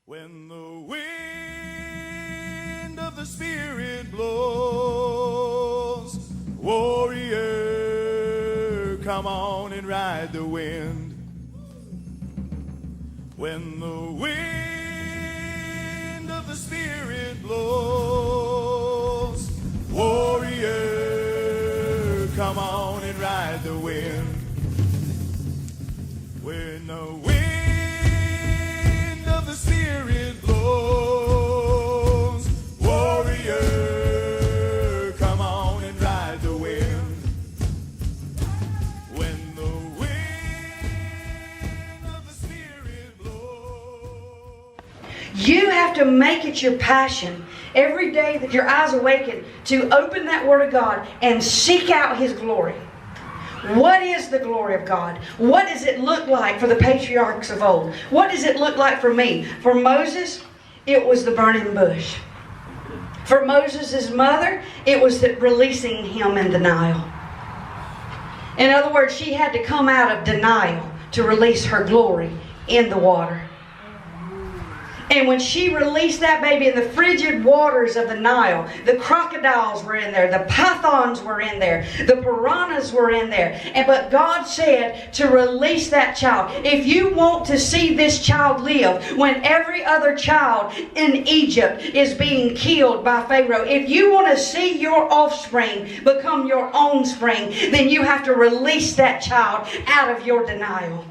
When the wind of the Spirit blows, warrior, come on and ride the wind. When the wind of the Spirit blows, warrior, come on and ride the wind. When the wind of the Spirit blows, warrior, come on and ride the wind. When the wind of the Spirit blows. You have to make it your passion every day that your eyes awaken to open that Word of God and seek out His glory. What is the glory of God? What does it look like for the patriarchs of old? What does it look like for me? For Moses, it was the burning bush. For Moses' mother, it was releasing him in the Nile. In other words, she had to come out of denial to release her glory in the water. And when she released that baby in the frigid waters of the Nile, the crocodiles were in there, the pythons were in there, the piranhas were in there. But God said to release that child. If you want to see this child live when every other child in Egypt is being killed by Pharaoh, if you want to see your offspring become your own spring, then you have to release that child out of your denial.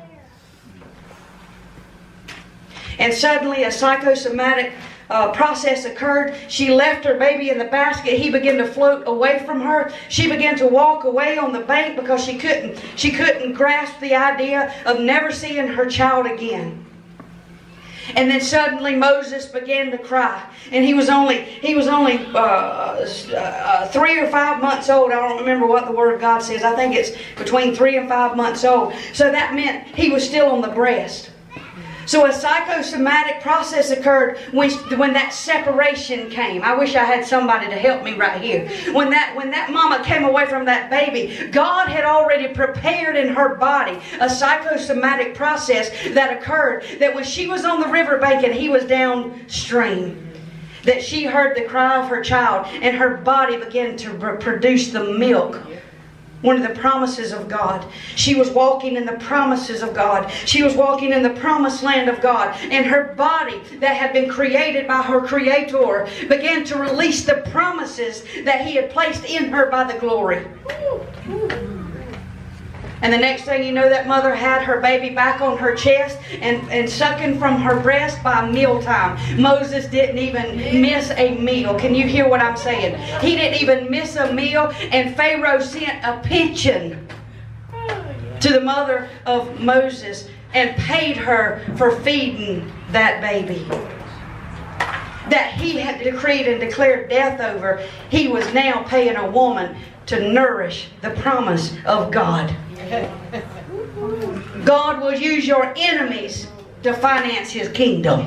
And suddenly a psychosomatic process occurred. She left her baby in the basket. He began to float away from her. She began to walk away on the bank because she couldn't grasp the idea of never seeing her child again. And then suddenly Moses began to cry, and he was only 3 or 5 months old. I don't remember what the Word of God says. I think it's between 3 and 5 months old. So that meant he was still on the breast. So a psychosomatic process occurred when that separation came. I wish I had somebody to help me right here. When that mama came away from that baby, God had already prepared in her body a psychosomatic process that occurred, that when she was on the riverbank and he was downstream, that she heard the cry of her child and her body began to produce the milk. One of the promises of God. She was walking in the promises of God. She was walking in the promised land of God. And her body that had been created by her Creator began to release the promises that He had placed in her by the glory. And the next thing you know, that mother had her baby back on her chest and sucking from her breast by mealtime. Moses didn't even miss a meal. Can you hear what I'm saying? He didn't even miss a meal, and Pharaoh sent a pigeon to the mother of Moses and paid her for feeding that baby that he had decreed and declared death over. He was now paying a woman to nourish the promise of God. God will use your enemies to finance His kingdom.